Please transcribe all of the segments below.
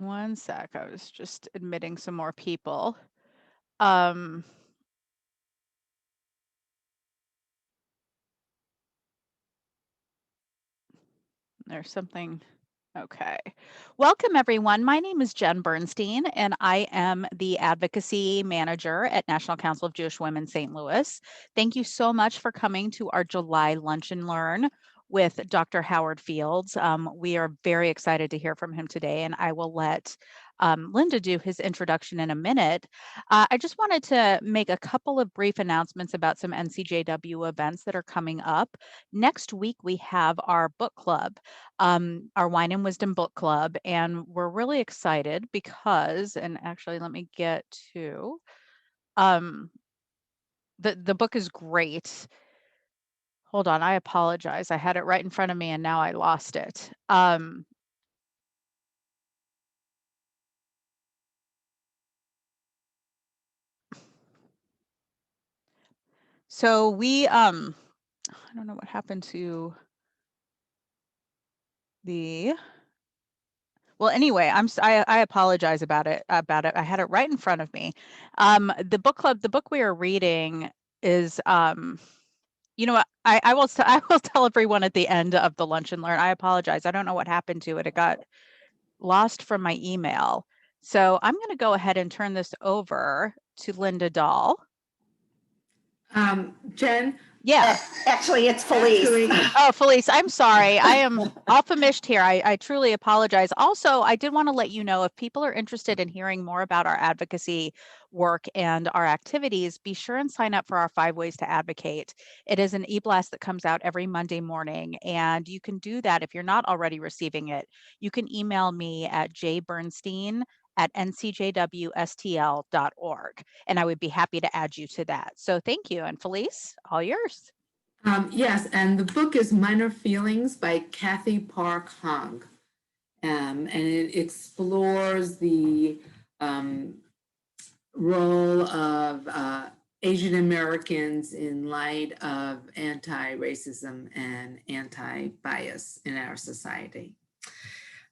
One sec, I was just admitting some more people. There's something. Okay. Welcome, everyone. My name is Jen Bernstein, and I am the Advocacy Manager at National Council of Jewish Women St. Louis. Thank you so much for coming to our July Lunch and Learn with Dr. Howard Fields. We are very excited to hear from him today, and I will let Linda do his introduction in a minute. I just wanted to make a couple of brief announcements about some NCJW events that are coming up. Next week, we have our book club, our Wine and Wisdom Book Club, and we're really excited because, and actually let me get to, the book is great. Hold on, I apologize. I had it right in front of me and now I lost it. So we, I don't know what happened to the, well, anyway, I apologize about it. I had it right in front of me. The book club, the book we are reading is, you know what, I will tell everyone at the end of the Lunch and Learn. I apologize. I don't know what happened to it. It got lost from my email. So I'm going to go ahead and turn this over to Linda Dahl. Jen? Yeah. Actually, it's Felice. Oh, Felice, I'm sorry. I am off-amished here. I truly apologize. Also, I did want to let you know, if people are interested in hearing more about our advocacy work and our activities, be sure and sign up for our 5 Ways to Advocate. It is an e-blast that comes out every Monday morning, and you can do that if you're not already receiving it. You can email me at jbernstein@ncjwstl.org, and I would be happy to add you to that. So thank you. And Felice, all yours. Yes, and the book is Minor Feelings by Kathy Park Hong. And it explores the role of Asian Americans in light of anti-racism and anti-bias in our society.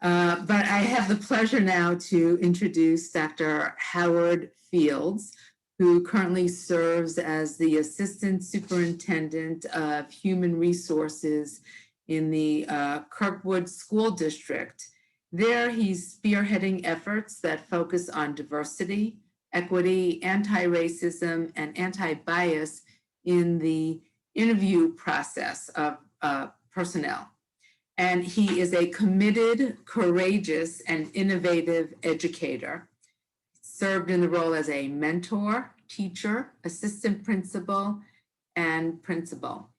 But I have the pleasure now to introduce Dr. Howard Fields, who currently serves as the Assistant Superintendent of Human Resources in the Kirkwood School District. There, he's spearheading efforts that focus on diversity, equity, anti-racism, and anti-bias in the interview process of personnel. And he is a committed, courageous, and innovative educator. Served in the role as a mentor, teacher, assistant principal, and principal.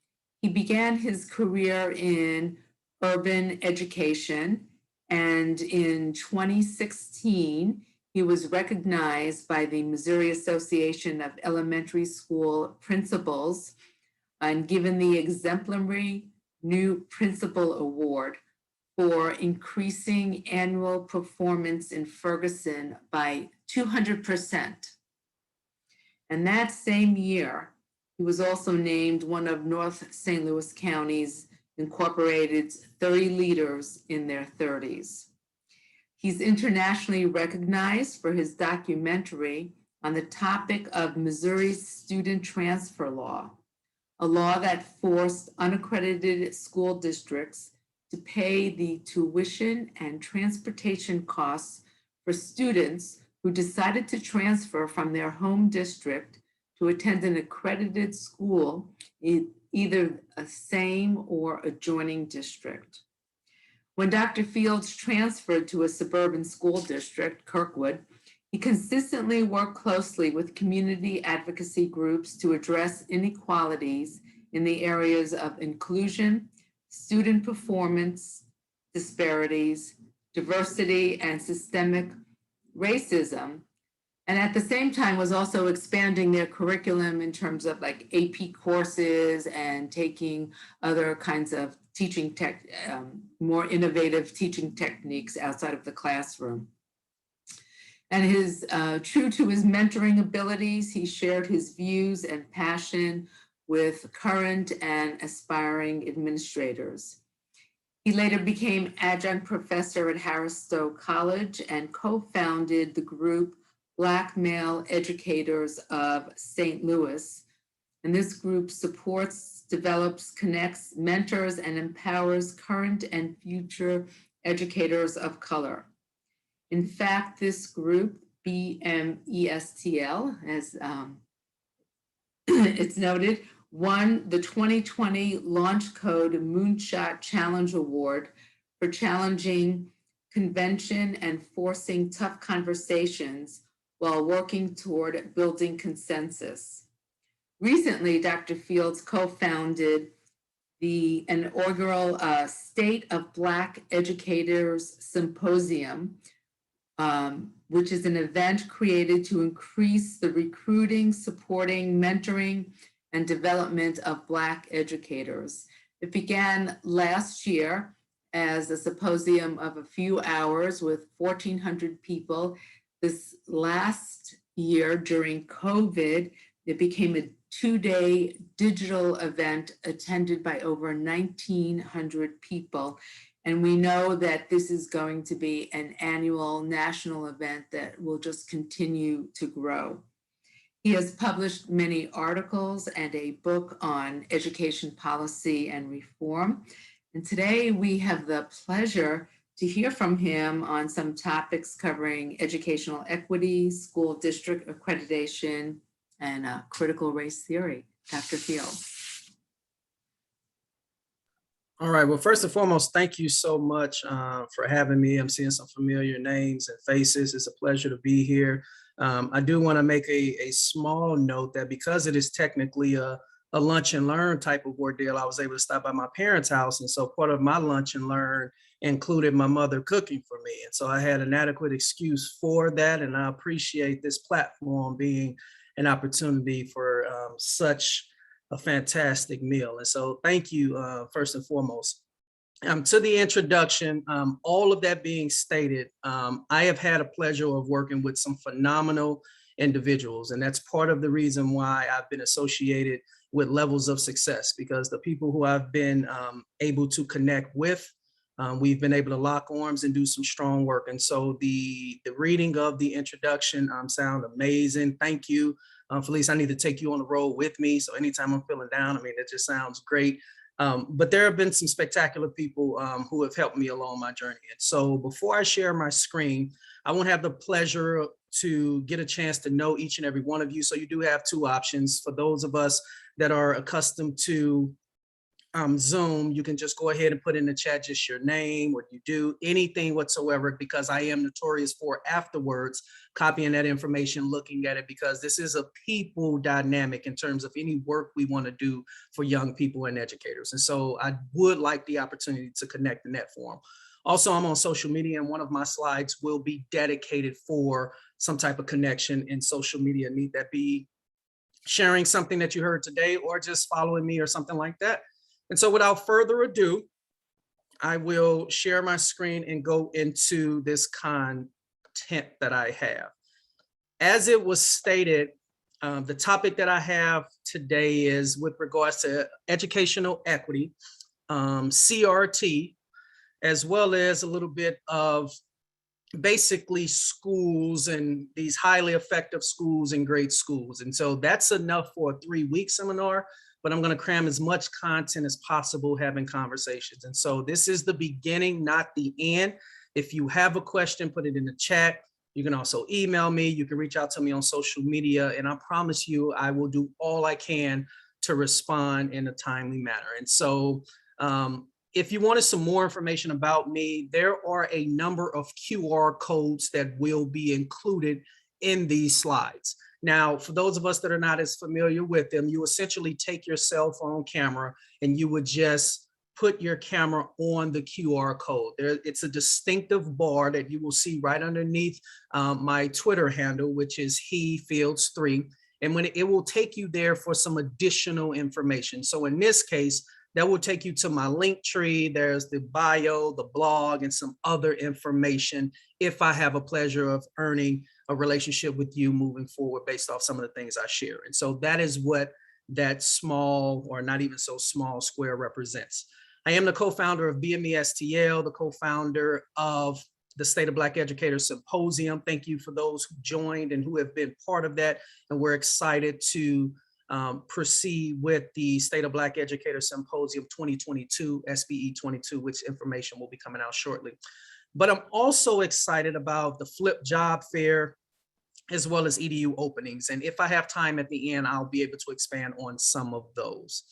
He began his career in urban education, and in 2016, he was recognized by the Missouri Association of Elementary School Principals and given the Exemplary New Principal Award for increasing annual performance in Ferguson by 200%. And that same year, he was also named one of North St. Louis County's Incorporated's 30 leaders in their 30s. He's internationally recognized for his documentary on the topic of Missouri's student transfer law, a law that forced unaccredited school districts to pay the tuition and transportation costs for students who decided to transfer from their home district to attend an accredited school in either a same or adjoining district. When Dr. Fields transferred to a suburban school district, Kirkwood, he consistently worked closely with community advocacy groups to address inequalities in the areas of inclusion, student performance disparities, diversity, and systemic racism. And at the same time was also expanding their curriculum in terms of like AP courses and taking other kinds of teaching more innovative teaching techniques outside of the classroom. And true to his mentoring abilities, he shared his views and passion with current and aspiring administrators. He later became adjunct professor at Harris Stowe College and co-founded the group Black Male Educators of St. Louis. And this group supports, develops, connects, mentors, and empowers current and future educators of color. In fact, this group, BMESTL, as it's noted, won the 2020 Launch Code Moonshot Challenge Award for challenging convention and forcing tough conversations while working toward building consensus. Recently, Dr. Fields co-founded the inaugural State of Black Educators Symposium, which is an event created to increase the recruiting, supporting, mentoring, and development of Black educators. It began last year as a symposium of a few hours with 1,400 people. This last year during COVID, it became a 2-day digital event attended by over 1,900 people. And we know that this is going to be an annual national event that will just continue to grow. He has published many articles and a book on education policy and reform. And today we have the pleasure to hear from him on some topics covering educational equity, school district accreditation, and critical race theory. Dr. Fields. All right, well, first and foremost, thank you so much for having me. I'm seeing some familiar names and faces. It's a pleasure to be here. I do want to make a small note that because it is technically a lunch and learn type of ordeal, I was able to stop by my parents' house. And so part of my lunch and learn included my mother cooking for me. And so I had an adequate excuse for that. And I appreciate this platform being an opportunity for such a fantastic meal. And so thank you first and foremost. To the introduction, all of that being stated, I have had a pleasure of working with some phenomenal individuals. And that's part of the reason why I've been associated with levels of success, because the people who I've been able to connect with, we've been able to lock arms and do some strong work. And so the reading of the introduction sound amazing. Thank you. Felice, I need to take you on the road with me. So anytime I'm feeling down, I mean, it just sounds great. But there have been some spectacular people who have helped me along my journey. And so before I share my screen, I won't have the pleasure to get a chance to know each and every one of you. So you do have two options. For those of us that are accustomed to Zoom, you can just go ahead and put in the chat just your name, what you do, anything whatsoever, because I am notorious for afterwards copying that information, looking at it, because this is a people dynamic in terms of any work we want to do for young people and educators. And so I would like the opportunity to connect in that forum. Also, I'm on social media, and one of my slides will be dedicated for some type of connection in social media. Need that be sharing something that you heard today or just following me or something like that. And so without further ado, I will share my screen and go into this content that I have. As it was stated, the topic that I have today is with regards to educational equity, CRT, as well as a little bit of basically schools and these highly effective schools and great schools. And so that's enough for a 3-week seminar, but I'm going to cram as much content as possible having conversations. And so this is the beginning, not the end. If you have a question, put it in the chat. You can also email me. You can reach out to me on social media, and I promise you I will do all I can to respond in a timely manner. And so if you wanted some more information about me, there are a number of QR codes that will be included in these slides. Now, for those of us that are not as familiar with them, you essentially take your cell phone camera and you would just put your camera on the QR code. It's a distinctive bar that you will see right underneath my Twitter handle, which is HeFields3. And when it will take you there for some additional information. So in this case, that will take you to my link tree. There's the bio, the blog, and some other information if I have a pleasure of earning a relationship with you moving forward based off some of the things I share. And so that is what that small, or not even so small, square represents. I am the co-founder of BMESTL, the co-founder of the State of Black Educators Symposium. Thank you for those who joined and who have been part of that. And we're excited to proceed with the State of Black Educators Symposium 2022, SBE 22, which information will be coming out shortly. But I'm also excited about the Flip Job Fair, as well as EDU openings. And if I have time at the end, I'll be able to expand on some of those.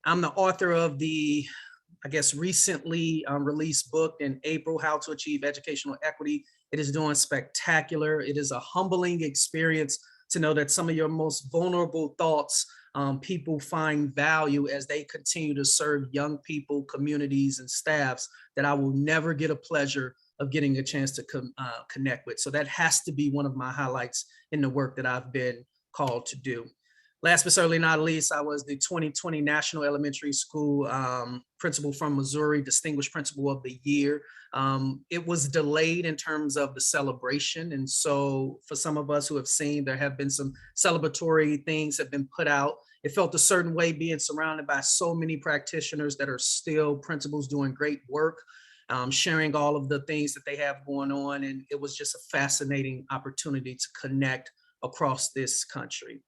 I'm the author of the, I guess, recently released book in April, How to Achieve Educational Equity. It is doing spectacular. It is a humbling experience to know that some of your most vulnerable thoughts, people find value as they continue to serve young people, communities, and staffs that I will never get a pleasure of getting a chance to connect with. So that has to be one of my highlights in the work that I've been called to do. Last but certainly not least, I was the 2020 National Elementary School Principal from Missouri, Distinguished Principal of the Year. It was delayed in terms of the celebration. And so for some of us who have seen, there have been some celebratory things that have been put out. It felt a certain way being surrounded by so many practitioners that are still principals doing great work, sharing all of the things that they have going on. And it was just a fascinating opportunity to connect across this country.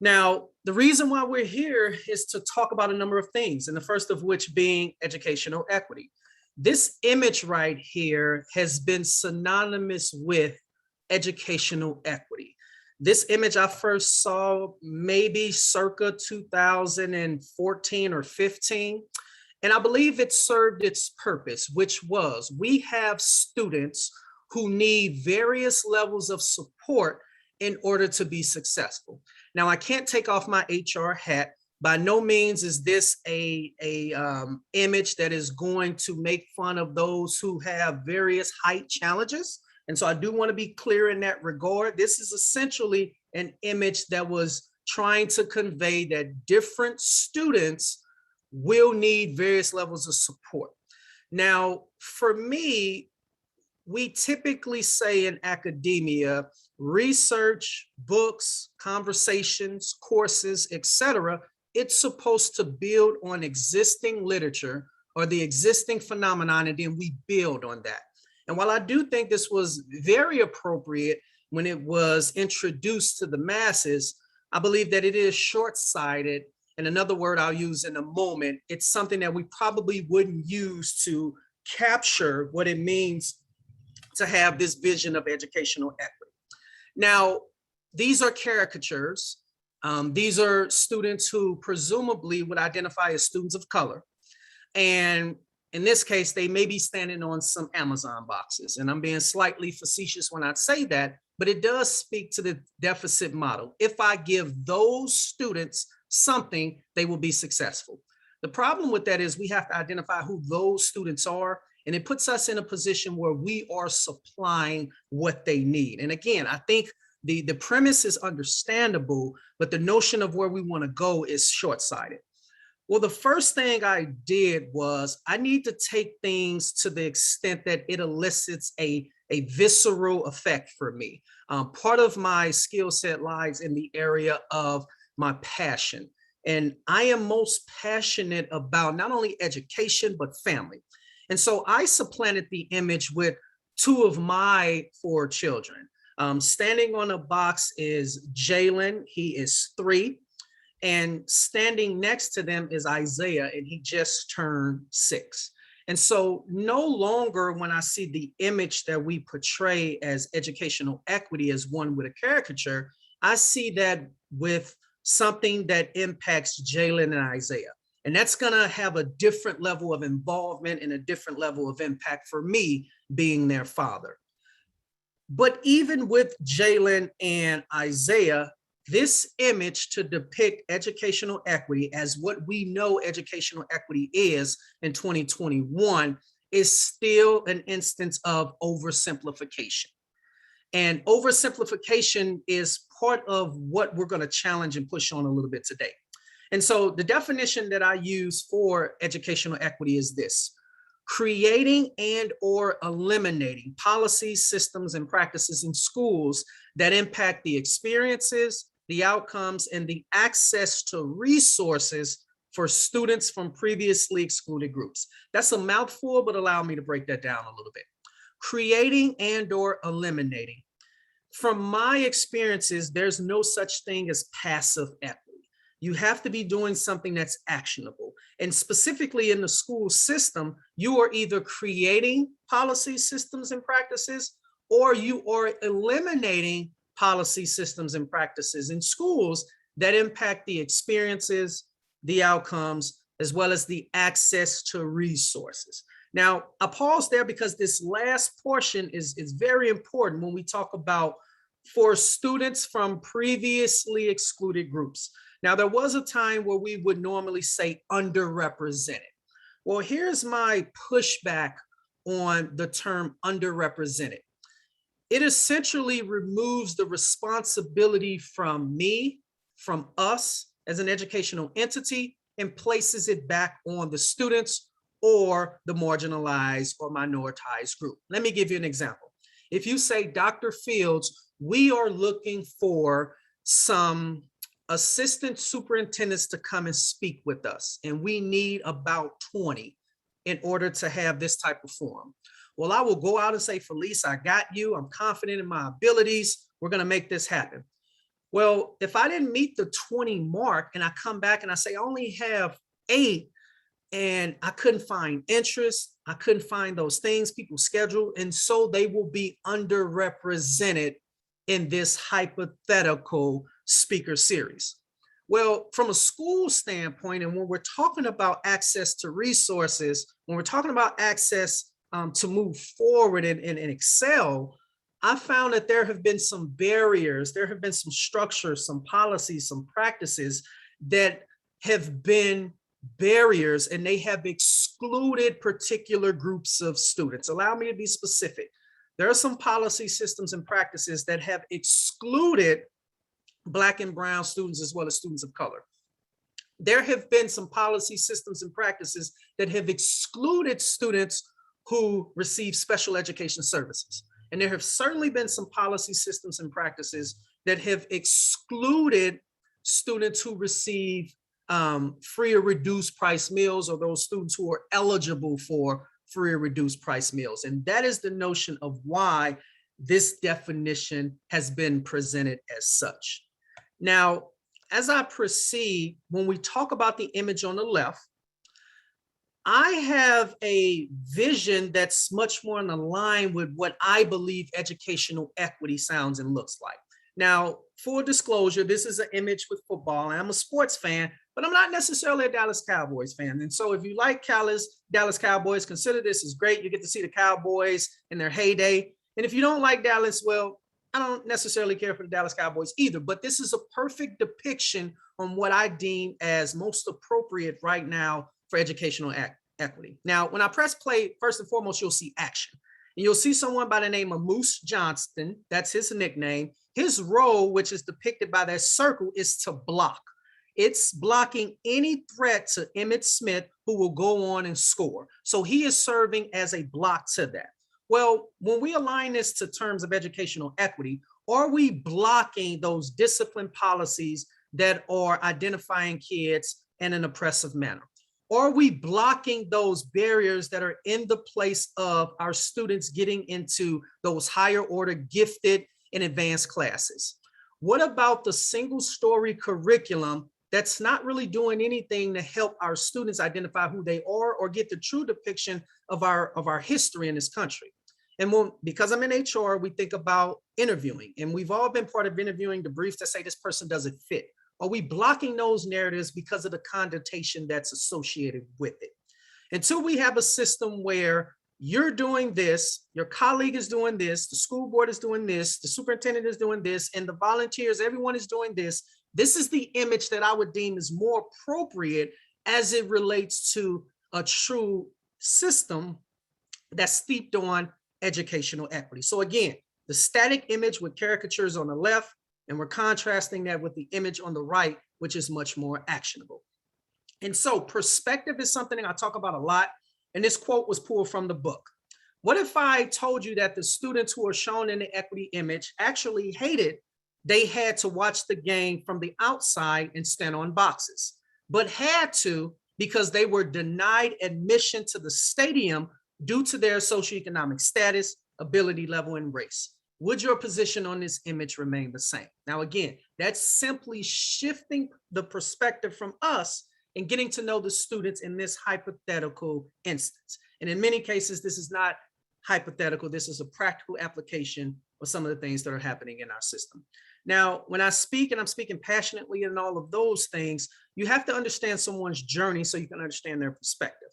Now, the reason why we're here is to talk about a number of things, and the first of which being educational equity. This image right here has been synonymous with educational equity. This image I first saw maybe circa 2014 or 15, and I believe it served its purpose, which was we have students who need various levels of support in order to be successful. Now, I can't take off my HR hat. By no means is this a image that is going to make fun of those who have various height challenges. And so I do want to be clear in that regard. This is essentially an image that was trying to convey that different students will need various levels of support. Now, for me, we typically say in academia, research, books, conversations, courses, etc., it's supposed to build on existing literature or the existing phenomenon, and then we build on that. And while I do think this was very appropriate when it was introduced to the masses, I believe that it is short-sighted. And another word I'll use in a moment, it's something that we probably wouldn't use to capture what it means to have this vision of educational equity. Now, these are caricatures. These are students who presumably would identify as students of color. And in this case, they may be standing on some Amazon boxes. And I'm being slightly facetious when I say that, but it does speak to the deficit model. If I give those students something, they will be successful. The problem with that is we have to identify who those students are, and it puts us in a position where we are supplying what they need. And again, I think the premise is understandable, but the notion of where we want to go is short-sighted. Well, the first thing I did was I need to take things to the extent that it elicits a visceral effect for me. Part of my skill set lies in the area of my passion. And I am most passionate about not only education, but family. And so I supplanted the image with two of my 4 children. Standing on a box is Jalen, he is 3. And standing next to them is Isaiah, and he just turned 6. And so no longer when I see the image that we portray as educational equity as one with a caricature, I see that with something that impacts Jalen and Isaiah. And that's gonna have a different level of involvement and a different level of impact for me being their father. But even with Jalen and Isaiah, this image to depict educational equity as what we know educational equity is in 2021 is still an instance of oversimplification. And oversimplification is part of what we're going to challenge and push on a little bit today. And so the definition that I use for educational equity is this: creating and or eliminating policies, systems, and practices in schools that impact the experiences, the outcomes, and the access to resources for students from previously excluded groups. That's a mouthful, but allow me to break that down a little bit. Creating and/or eliminating. From my experiences, there's no such thing as passive equity. You have to be doing something that's actionable. And specifically in the school system, you are either creating policy systems and practices, or you are eliminating policy systems and practices in schools that impact the experiences, the outcomes, as well as the access to resources. Now, I pause there because this last portion is very important when we talk about for students from previously excluded groups. Now, there was a time where we would normally say underrepresented. Well, here's my pushback on the term underrepresented. It essentially removes the responsibility from me, from us as an educational entity, and places it back on the students or the marginalized or minoritized group. Let me give you an example. If you say, Dr. Fields, we are looking for some assistant superintendents to come and speak with us, and we need about 20 in order to have this type of forum. Well, I will go out and say, Felice, I got you. I'm confident in my abilities. We're going to make this happen. Well, if I didn't meet the 20 mark and I come back and I say, I only have 8, and I couldn't find interest, I couldn't find those things, people's schedule, and so they will be underrepresented in this hypothetical speaker series. Well, from a school standpoint, and when we're talking about access to resources, when we're talking about access to move forward and excel, I found that there have been some barriers, there have been some structures, some policies, some practices that have been barriers, and they have excluded particular groups of students. Allow me to be specific. There are some policy systems and practices that have excluded Black and brown students as well as students of color. There have been some policy systems and practices that have excluded students who receive special education services. And there have certainly been some policy systems and practices that have excluded students who receive free or reduced price meals, or those students who are eligible for free or reduced price meals. And that is the notion of why this definition has been presented as such. Now, as I proceed, when we talk about the image on the left, I have a vision that's much more in line with what I believe educational equity sounds and looks like. Now, full disclosure, this is an image with football, and I'm a sports fan, but I'm not necessarily a Dallas Cowboys fan. And so if you like Dallas Cowboys, consider this as great. You get to see the Cowboys in their heyday. And if you don't like Dallas, well, I don't necessarily care for the Dallas Cowboys either, but this is a perfect depiction on what I deem as most appropriate right now for educational equity. Now, when I press play, first and foremost, you'll see action. And you'll see someone by the name of Moose Johnston. That's his nickname. His role, which is depicted by that circle, is to block. It's blocking any threat to Emmitt Smith, who will go on and score. So he is serving as a block to that. Well, when we align this to terms of educational equity, are we blocking those discipline policies that are identifying kids in an oppressive manner? Are we blocking those barriers that are in the place of our students getting into those higher order gifted and advanced classes? What about the single story curriculum that's not really doing anything to help our students identify who they are or get the true depiction of our history in this country? And because I'm in HR, we think about interviewing, and we've all been part of interviewing the briefs that say this person doesn't fit. Are we blocking those narratives because of the connotation that's associated with it? Until we have a system where you're doing this, your colleague is doing this, the school board is doing this, the superintendent is doing this, and the volunteers, everyone is doing this. This is the image that I would deem is more appropriate as it relates to a true system that's steeped on educational equity. So again, the static image with caricatures on the left, and we're contrasting that with the image on the right, which is much more actionable. And so perspective is something I talk about a lot. And this quote was pulled from the book. What if I told you that the students who are shown in the equity image actually hated they had to watch the game from the outside and stand on boxes? but had to because they were denied admission to the stadium due to their socioeconomic status, ability level, and race. Would your position on this image remain the same? Now, again, that's simply shifting the perspective from us and getting to know the students in this hypothetical instance. And in many cases, this is not hypothetical. This is a practical application of some of the things that are happening in our system. Now, when I speak, and I'm speaking passionately and all of those things, you have to understand someone's journey so you can understand their perspective.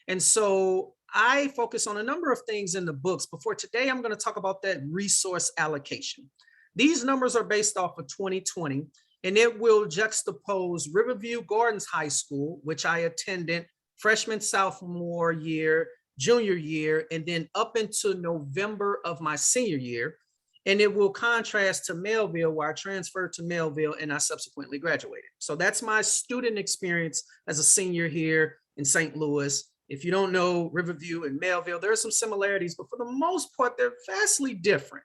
And so I focus on a number of things in the books, but for today, I'm going to talk about that resource allocation. These numbers are based off of 2020, and it will juxtapose Riverview Gardens High School, which I attended freshman, sophomore year, junior year, and then up into November of my senior year. And it will contrast to Melville, where I transferred to Melville and I subsequently graduated. So that's my student experience as a senior here in St. Louis. If you don't know Riverview and Melville, there are some similarities, but for the most part, they're vastly different.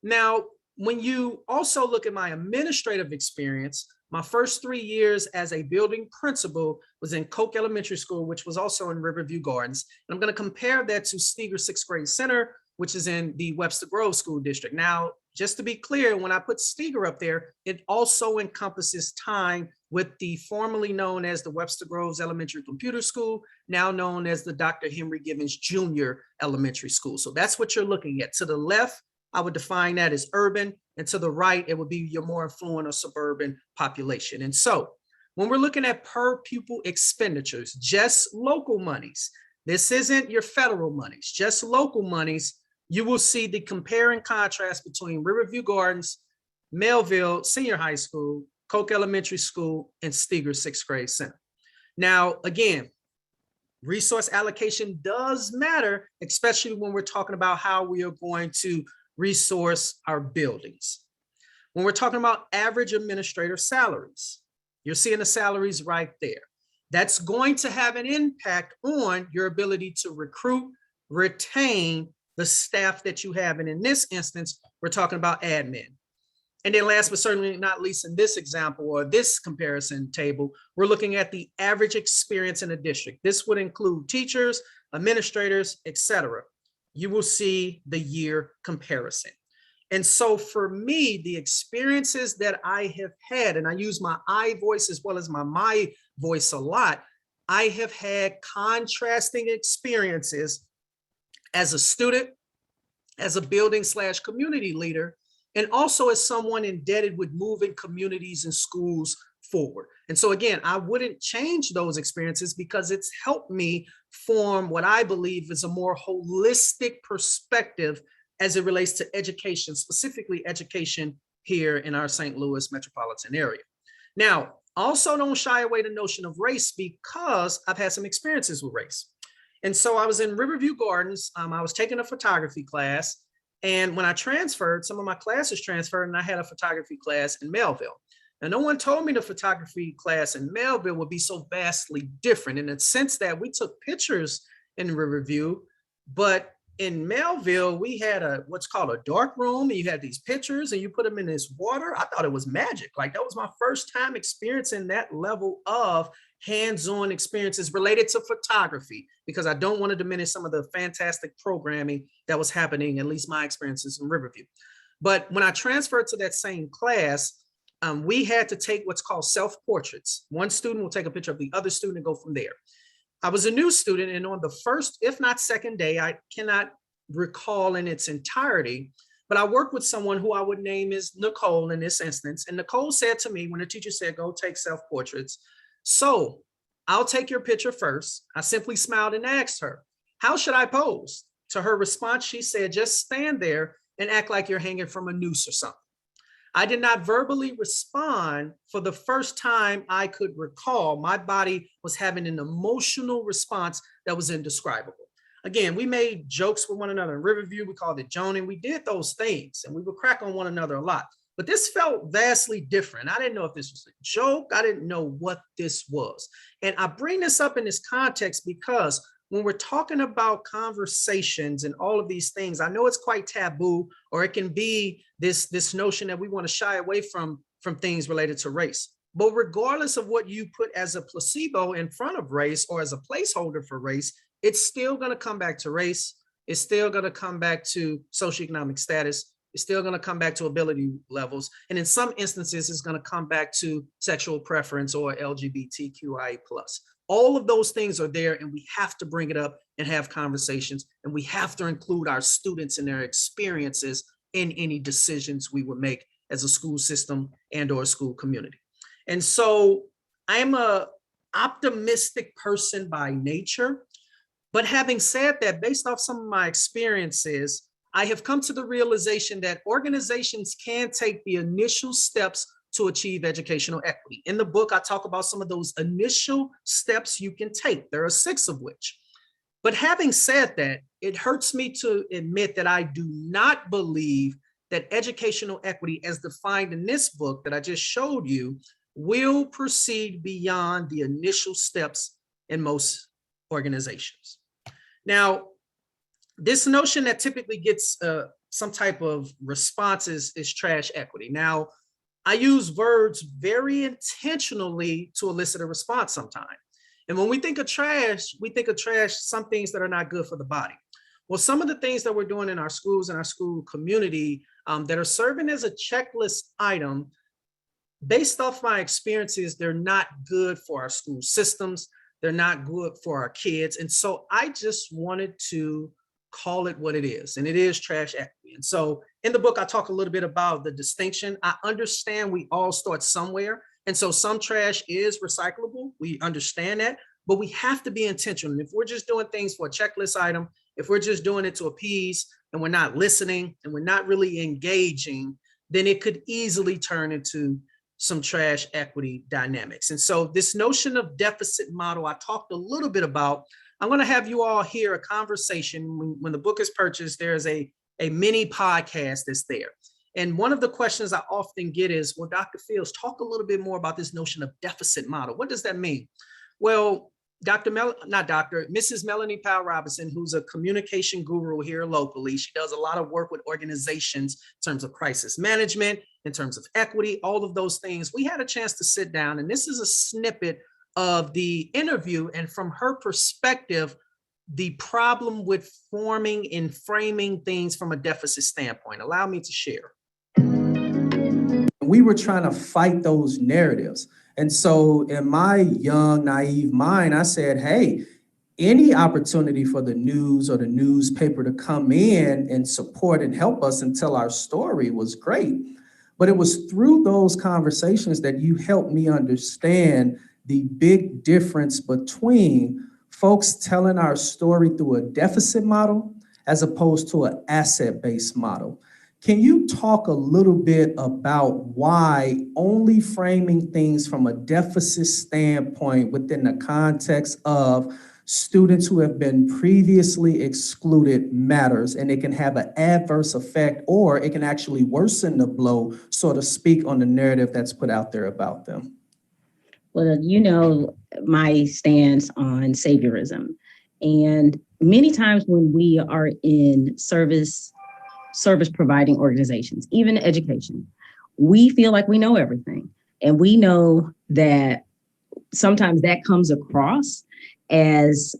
Now, when you also look at my administrative experience, my first 3 years as a building principal was in Koch Elementary School, which was also in Riverview Gardens. And I'm going to compare that to Steger Sixth Grade Center, which is in the Webster Grove School District. Now, just to be clear, when I put Steger up there, it also encompasses time with the formerly known as the Webster Groves Elementary Computer School, now known as the Dr. Henry Givens Jr. Elementary School. So that's what you're looking at. To the left, I would define that as urban, and to the right, it would be your more affluent or suburban population. And so when we're looking at per pupil expenditures, just local monies, this isn't your federal monies, just local monies, you will see the compare and contrast between Riverview Gardens, Melville Senior High School, Koch Elementary School, and Steger Sixth Grade Center. Now, again, resource allocation does matter, especially when we're talking about how we are going to resource our buildings. When we're talking about average administrator salaries, you're seeing the salaries right there. That's going to have an impact on your ability to recruit, retain the staff that you have. And in this instance, we're talking about admin. And then last but certainly not least, in this example or this comparison table, we're looking at the average experience in a district. This would include teachers, administrators, etc. You will see the year comparison. And so for me, the experiences that I have had, and I use my I voice as well as my voice a lot, I have had contrasting experiences as a student, as a building/community leader, and also as someone indebted with moving communities and schools forward. And so again, I wouldn't change those experiences because it's helped me form what I believe is a more holistic perspective as it relates to education, specifically education here in our St. Louis metropolitan area. Now, also don't shy away the notion of race because I've had some experiences with race. And so I was in Riverview Gardens. I was taking a photography class. And when I transferred, some of my classes transferred and I had a photography class in Melville. Now, no one told me the photography class in Melville would be so vastly different in the sense that we took pictures in Riverview, but in Melville, we had what's called a dark room, and you had these pictures and you put them in this water. I thought it was magic. Like that was my first time experiencing that level of hands-on experiences related to photography, because I don't want to diminish some of the fantastic programming that was happening, at least my experiences in Riverview. But when I transferred to that same class, we had to take what's called self-portraits. One student will take a picture of the other student and go from there. I was a new student, and on the first, if not second day, I cannot recall in its entirety, but I worked with someone who I would name as Nicole in this instance. And Nicole said to me when the teacher said, go take self-portraits, so I'll take your picture first. I simply smiled and asked her, how should I pose? To her response, she said, just stand there and act like you're hanging from a noose or something. I did not verbally respond. For the first time I could recall, my body was having an emotional response that was indescribable. Again, we made jokes with one another in Riverview. We called it joning. We did those things and we would crack on one another a lot. But this felt vastly different. I didn't know if this was a joke. I didn't know what this was. And I bring this up in this context because when we're talking about conversations and all of these things, I know it's quite taboo, or it can be this notion that we want to shy away from things related to race. But regardless of what you put as a placebo in front of race or as a placeholder for race, it's still going to come back to race. It's still going to come back to socioeconomic status. It's still going to come back to ability levels. And in some instances, it's going to come back to sexual preference or LGBTQIA+. All of those things are there, and we have to bring it up and have conversations, and we have to include our students and their experiences in any decisions we would make as a school system and or a school community. And so I'm a optimistic person by nature, but having said that, based off some of my experiences, I have come to the realization that organizations can take the initial steps to achieve educational equity. In the book, I talk about some of those initial steps you can take. There are 6 of which. But having said that, it hurts me to admit that I do not believe that educational equity as defined in this book that I just showed you will proceed beyond the initial steps in most organizations. Now, this notion that typically gets some type of response is trash equity. Now, I use words very intentionally to elicit a response sometimes. And when we think of trash, some things that are not good for the body. Well, some of the things that we're doing in our schools and our school community that are serving as a checklist item, based off my experiences, they're not good for our school systems. They're not good for our kids. And so I just wanted to call it what it is, and it is trash equity. And so in the book, I talk a little bit about the distinction. I understand we all start somewhere. And so some trash is recyclable. We understand that, but we have to be intentional. If we're just doing things for a checklist item, if we're just doing it to appease and we're not listening and we're not really engaging, then it could easily turn into some trash equity dynamics. And so this notion of deficit model, I talked a little bit about. I'm going to have you all hear a conversation. When the book is purchased, there's a mini podcast that's there. And one of the questions I often get is, well, Dr. Fields, talk a little bit more about this notion of deficit model. What does that mean? Well, Mrs. Melanie Powell Robinson, who's a communication guru here locally, she does a lot of work with organizations in terms of crisis management, in terms of equity, all of those things. We had a chance to sit down, and this is a snippet of the interview. And from her perspective, the problem with forming and framing things from a deficit standpoint. Allow me to share. We were trying to fight those narratives. And so in my young, naive mind, I said, hey, any opportunity for the news or the newspaper to come in and support and help us and tell our story was great. But it was through those conversations that you helped me understand the big difference between folks telling our story through a deficit model as opposed to an asset-based model. Can you talk a little bit about why only framing things from a deficit standpoint within the context of students who have been previously excluded matters, and it can have an adverse effect, or it can actually worsen the blow, so to speak, on the narrative that's put out there about them? Well, you know my stance on saviorism. And many times when we are in service providing organizations, even education, we feel like we know everything. And we know that sometimes that comes across as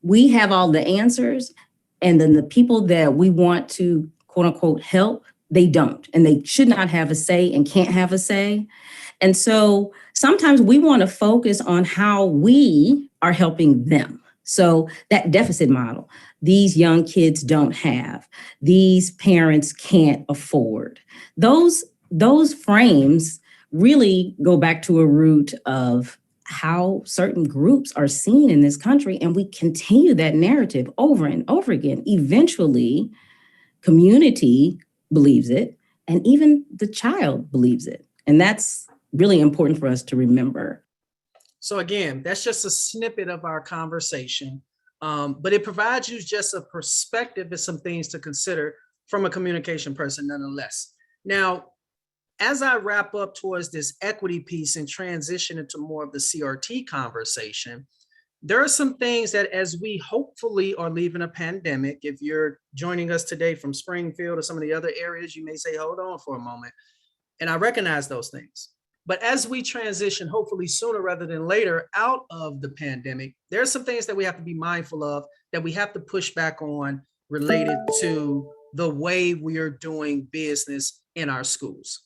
we have all the answers, and then the people that we want to quote unquote help, they don't, and they should not have a say and can't have a say. And so sometimes we want to focus on how we are helping them. So that deficit model, these young kids don't have, these parents can't afford. Those frames really go back to a root of how certain groups are seen in this country, and we continue that narrative over and over again. Eventually, community believes it, and even the child believes it. And that's really important for us to remember. So again, that's just a snippet of our conversation, but it provides you just a perspective and some things to consider from a communication person nonetheless. Now, as I wrap up towards this equity piece and transition into more of the CRT conversation, there are some things that as we hopefully are leaving a pandemic, if you're joining us today from Springfield or some of the other areas, you may say, hold on for a moment. And I recognize those things. But as we transition, hopefully sooner rather than later, out of the pandemic, there are some things that we have to be mindful of, that we have to push back on, related to the way we are doing business in our schools.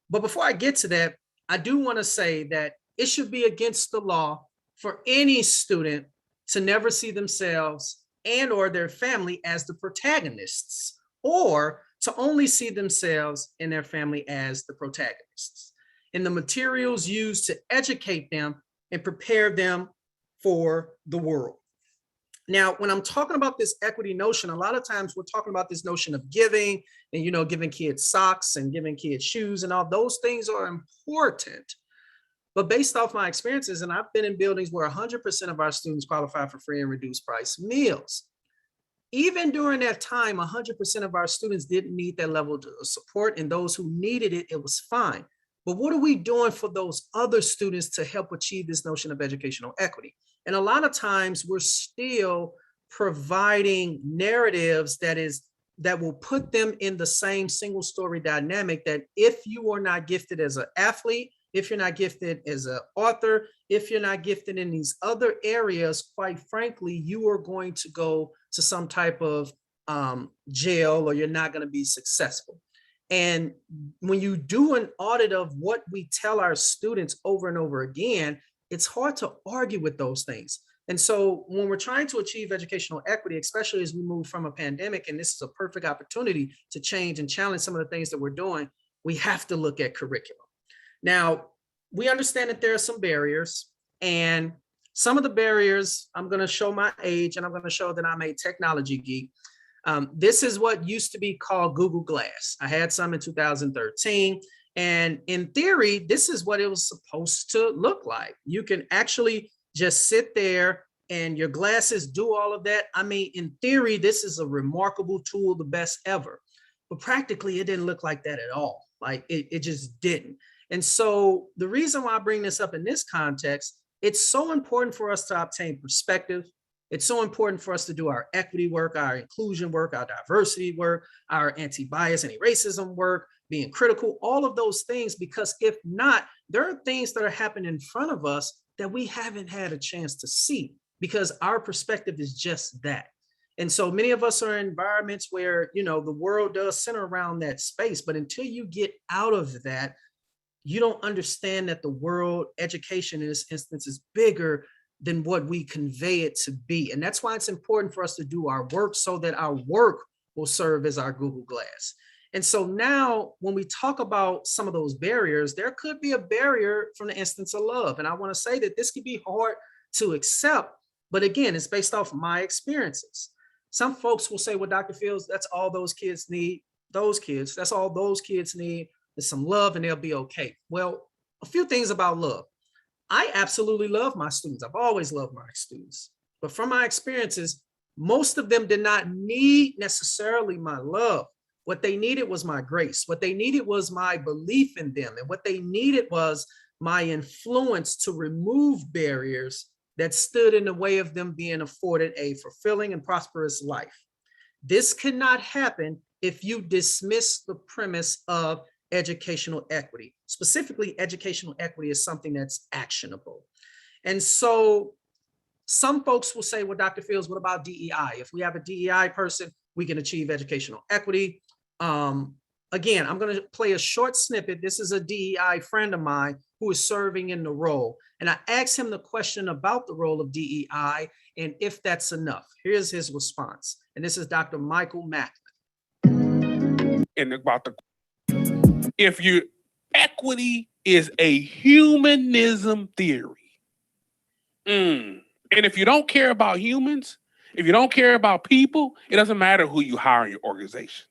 But before I get to that, I do want to say that it should be against the law for any student to never see themselves and or their family as the protagonists, or to only see themselves and their family as the protagonists in the materials used to educate them and prepare them for the world. Now, when I'm talking about this equity notion, a lot of times we're talking about this notion of giving and, giving kids socks and giving kids shoes, and all those things are important. But based off my experiences, and I've been in buildings where 100% of our students qualify for free and reduced price meals. Even during that time, 100% of our students didn't need that level of support, and those who needed it, it was fine. But what are we doing for those other students to help achieve this notion of educational equity? And a lot of times we're still providing narratives that will put them in the same single story dynamic, that if you are not gifted as an athlete, if you're not gifted as an author, if you're not gifted in these other areas, quite frankly, you are going to go to some type of jail, or you're not going to be successful. And when you do an audit of what we tell our students over and over again, it's hard to argue with those things. And so when we're trying to achieve educational equity, especially as we move from a pandemic, and this is a perfect opportunity to change and challenge some of the things that we're doing, we have to look at curriculum. Now, we understand that there are some barriers, and some of the barriers, I'm going to show my age, and I'm going to show that I'm a technology geek. This is what used to be called Google Glass. I had some in 2013. And in theory, this is what it was supposed to look like. You can actually just sit there and your glasses do all of that. I mean, in theory, this is a remarkable tool, the best ever. But practically, it didn't look like that at all. Like it just didn't. And so the reason why I bring this up in this context, it's so important for us to obtain perspective. It's so important for us to do our equity work, our inclusion work, our diversity work, our anti-bias, anti-racism work, being critical, all of those things, because if not, there are things that are happening in front of us that we haven't had a chance to see, because our perspective is just that. And so many of us are in environments where, the world does center around that space, but until you get out of that, you don't understand that the world, education in this instance, is bigger than what we convey it to be. And that's why it's important for us to do our work, so that our work will serve as our Google Glass. And so now when we talk about some of those barriers, there could be a barrier from the instance of love. And I want to say that this could be hard to accept, but again, it's based off of my experiences. Some folks will say, well, Dr. Fields, that's all those kids need. That's all those kids need is some love, and they'll be okay. Well, a few things about love. I absolutely love my students. I've always loved my students. But from my experiences, most of them did not need necessarily my love. What they needed was my grace. What they needed was my belief in them. And what they needed was my influence to remove barriers that stood in the way of them being afforded a fulfilling and prosperous life. This cannot happen if you dismiss the premise of educational equity. Specifically, educational equity is something that's actionable. And so some folks will say, well, Dr. Fields, what about DEI? If we have a DEI person, we can achieve educational equity. Again, I'm going to play a short snippet. This is a DEI friend of mine who is serving in the role. And I asked him the question about the role of DEI and if that's enough. Here's his response. And this is Dr. Michael Macklin. And about equity is a humanism theory. And if you don't care about humans, if you don't care about people, it doesn't matter who you hire in your organization.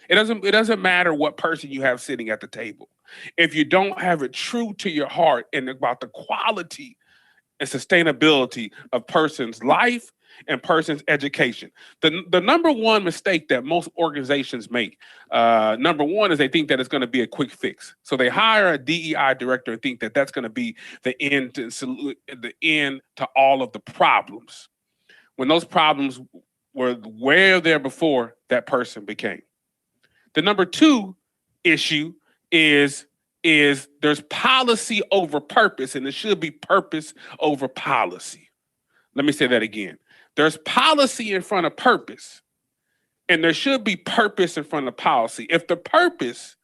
It doesn't matter what person you have sitting at the table. If you don't have it true to your heart and about the quality and sustainability of person's life and person's education. The number one mistake that most organizations make, number one, is they think that it's going to be a quick fix. So they hire a DEI director and think that that's going to be the end to all of the problems, when those problems were way there before that person became. The number two issue is there's policy over purpose, and it should be purpose over policy. Let me say that again. There's policy in front of purpose, and there should be purpose in front of policy. If the purpose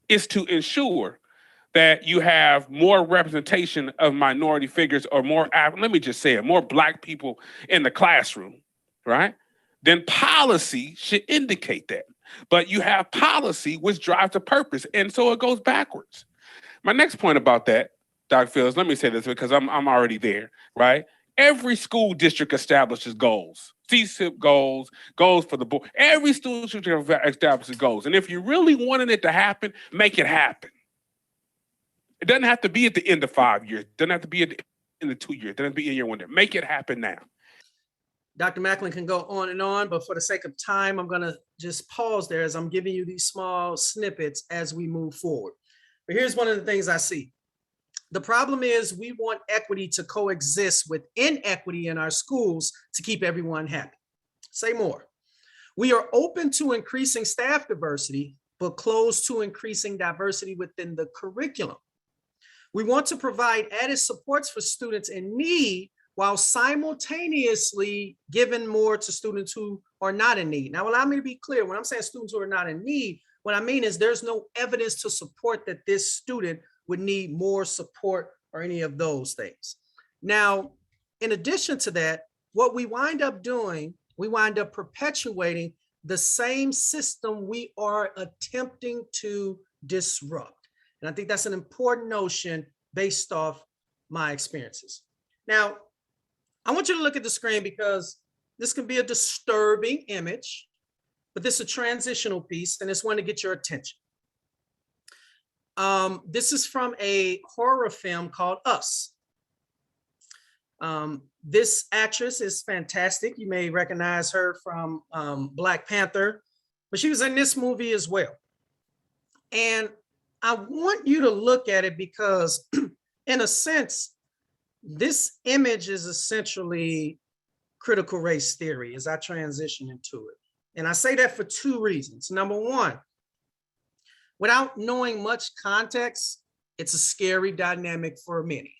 is to ensure that you have more representation of minority figures or more, let me just say it, more Black people in the classroom, right? Then policy should indicate that. But you have policy which drives the purpose, and so it goes backwards. My next point about that, Dr. Phillips, let me say this because I'm already there, right? Every school district establishes goals, CSIP goals, goals for the board. Every school district establishes goals. And if you really wanted it to happen, make it happen. It doesn't have to be at the end of 5 years. It doesn't have to be at the end of 2 years. It doesn't have to be in year one. Make it happen now. Dr. Macklin can go on and on, but for the sake of time, I'm gonna just pause there as I'm giving you these small snippets as we move forward. But here's one of the things I see. The problem is we want equity to coexist with inequity in our schools to keep everyone happy. Say more. We are open to increasing staff diversity, but closed to increasing diversity within the curriculum. We want to provide added supports for students in need while simultaneously giving more to students who are not in need. Now, allow me to be clear. When I'm saying students who are not in need, what I mean is there's no evidence to support that this student would need more support or any of those things. Now, in addition to that, what we wind up doing, we wind up perpetuating the same system we are attempting to disrupt. And I think that's an important notion based off my experiences. Now, I want you to look at the screen because this can be a disturbing image, but this is a transitional piece and it's one to get your attention. This is from a horror film called Us. This actress is fantastic. You may recognize her from Black Panther, but she was in this movie as well. And I want you to look at it because in a sense, this image is essentially critical race theory as I transition into it. And I say that for two reasons. Number one, without knowing much context, it's a scary dynamic for many.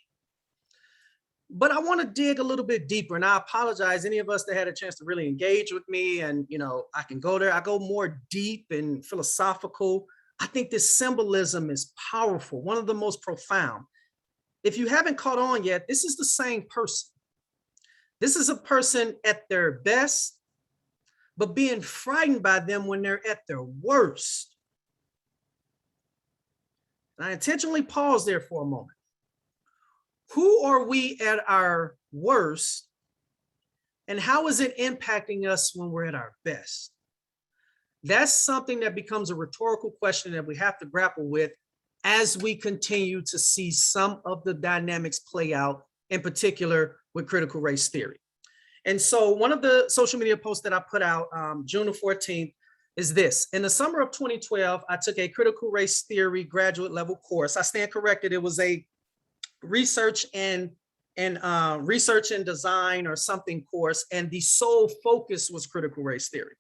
But I want to dig a little bit deeper, and I apologize, any of us that had a chance to really engage with me, and I can go there. I go more deep and philosophical. I think this symbolism is powerful, one of the most profound. If you haven't caught on yet, this is the same person. This is a person at their best, but being frightened by them when they're at their worst. And I intentionally pause there for a moment. Who are we at our worst, and how is it impacting us when we're at our best? That's something that becomes a rhetorical question that we have to grapple with as we continue to see some of the dynamics play out, in particular with critical race theory. And so one of the social media posts that I put out June the 14th is this. In the summer of 2012, I took a critical race theory graduate level course. I stand corrected. It was a research and design or something course, and the sole focus was critical race theory.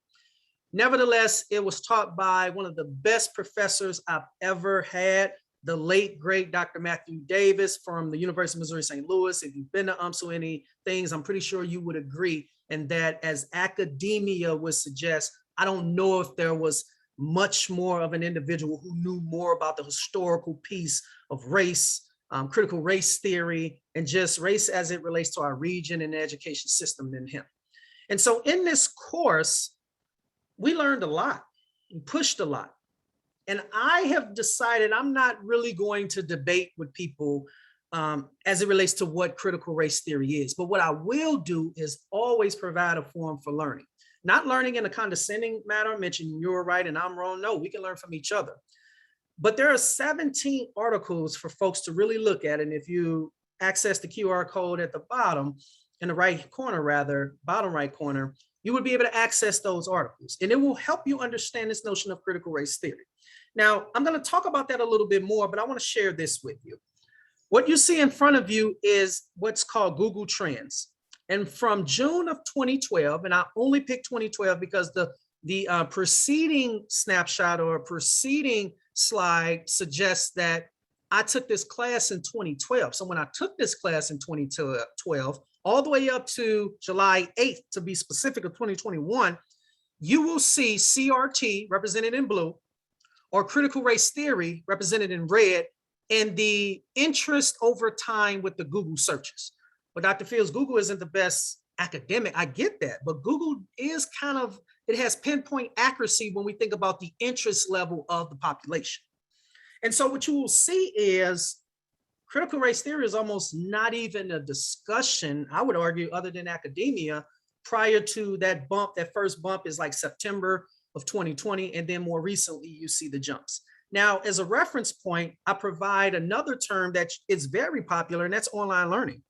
Nevertheless, it was taught by one of the best professors I've ever had, the late, great Dr. Matthew Davis from the University of Missouri, St. Louis. If you've been to so many things, I'm pretty sure you would agree. And that, as academia would suggest, I don't know if there was much more of an individual who knew more about the historical piece of race, critical race theory, and just race as it relates to our region and the education system than him. And so in this course, we learned a lot, we pushed a lot. And I have decided I'm not really going to debate with people as it relates to what critical race theory is. But what I will do is always provide a forum for learning. Not learning in a condescending manner, mentioning you're right and I'm wrong. No, we can learn from each other. But there are 17 articles for folks to really look at. And if you access the QR code at the bottom, in the right corner rather, bottom right corner, you would be able to access those articles. And it will help you understand this notion of critical race theory. Now, I'm going to talk about that a little bit more, but I want to share this with you. What you see in front of you is what's called Google Trends. And from June of 2012, and I only picked 2012 because the preceding snapshot or preceding slide suggests that I took this class in 2012. So when I took this class in 2012, all the way up to July 8th, to be specific, of 2021, you will see CRT represented in blue or critical race theory represented in red, and the interest over time with the Google searches. But Dr. Fields, Google isn't the best academic. I get that, but Google is kind of, it has pinpoint accuracy when we think about the interest level of the population. And so what you will see is critical race theory is almost not even a discussion, I would argue, other than academia, prior to that bump. That first bump is like September of 2020. And then more recently, you see the jumps. Now, as a reference point, I provide another term that is very popular, and that's online learning.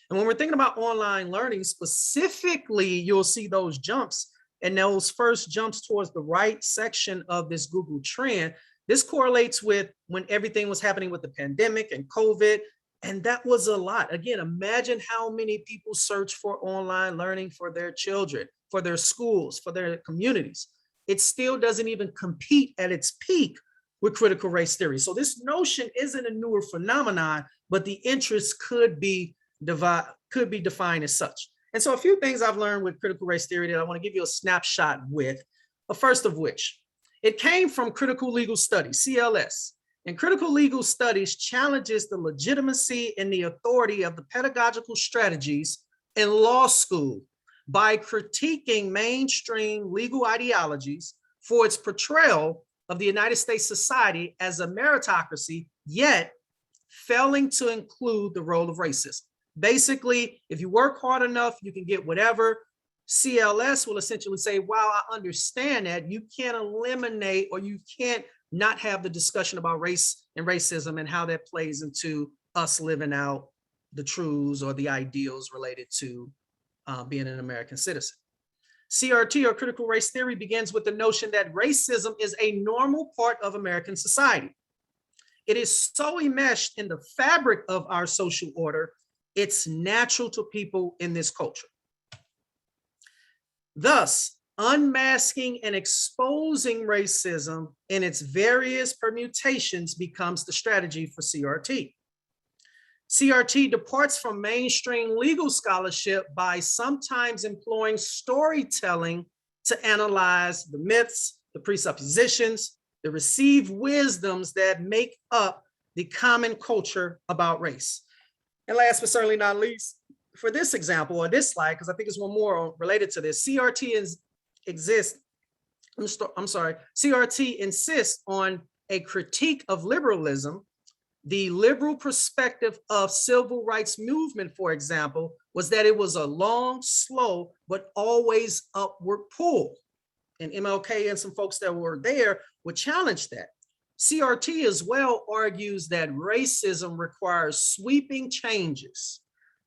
And when we're thinking about online learning specifically, you'll see those jumps, and those first jumps towards the right section of this Google trend. This correlates with when everything was happening with the pandemic and COVID, and that was a lot. Again, imagine how many people search for online learning for their children, for their schools, for their communities. It still doesn't even compete at its peak with critical race theory. So this notion isn't a newer phenomenon, but the interest could be defined as such. And so a few things I've learned with critical race theory that I want to give you a snapshot with, the first of which, it came from critical legal studies, CLS. And critical legal studies challenges the legitimacy and the authority of the pedagogical strategies in law school by critiquing mainstream legal ideologies for its portrayal of the United States society as a meritocracy, yet failing to include the role of racism. Basically, if you work hard enough, you can get whatever. CLS will essentially say, while I understand that, you can't eliminate, or you can't not have the discussion about race and racism and how that plays into us living out the truths or the ideals related to being an American citizen. CRT, or critical race theory, begins with the notion that racism is a normal part of American society. It is so enmeshed in the fabric of our social order, it's natural to people in this culture. Thus, unmasking and exposing racism in its various permutations becomes the strategy for CRT. CRT departs from mainstream legal scholarship by sometimes employing storytelling to analyze the myths, the presuppositions, the received wisdoms that make up the common culture about race. And last but certainly not least, for this example, or this slide, because I think it's one more related to this, CRT insists on a critique of liberalism. The liberal perspective of civil rights movement, for example, was that it was a long, slow, but always upward pull. And MLK and some folks that were there would challenge that. CRT as well argues that racism requires sweeping changes